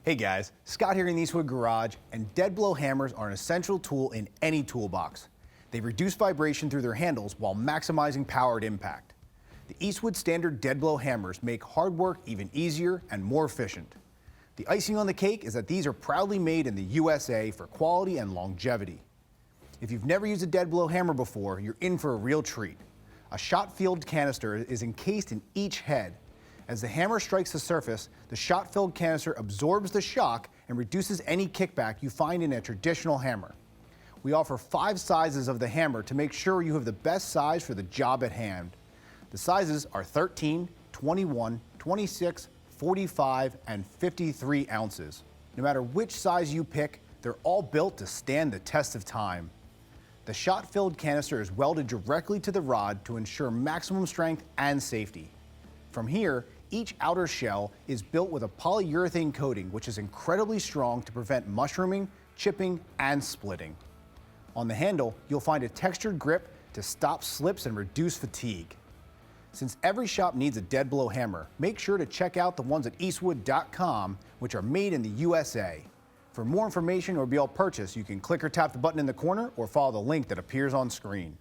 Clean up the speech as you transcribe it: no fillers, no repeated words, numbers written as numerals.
Hey guys, Scott here in the Eastwood Garage, and dead blow hammers are an essential tool in any toolbox. They reduce vibration through their handles while maximizing power at impact. The Eastwood standard dead blow hammers make hard work even easier and more efficient. The icing on the cake is that these are proudly made in the USA for quality and longevity. If you've never used a dead blow hammer before, you're in for a real treat. A shot-filled canister is encased in each head. As the hammer strikes the surface, the shot-filled canister absorbs the shock and reduces any kickback you find in a traditional hammer. We offer 5 sizes of the hammer to make sure you have the best size for the job at hand. The sizes are 13, 21, 26, 45, and 53 ounces. No matter which size you pick, they're all built to stand the test of time. The shot-filled canister is welded directly to the rod to ensure maximum strength and safety. From here, each outer shell is built with a polyurethane coating, which is incredibly strong to prevent mushrooming, chipping, and splitting. On the handle, you'll find a textured grip to stop slips and reduce fatigue. Since every shop needs a dead blow hammer, make sure to check out the ones at Eastwood.com, which are made in the USA. For more information or be all purchase, you can click or tap the button in the corner or follow the link that appears on screen.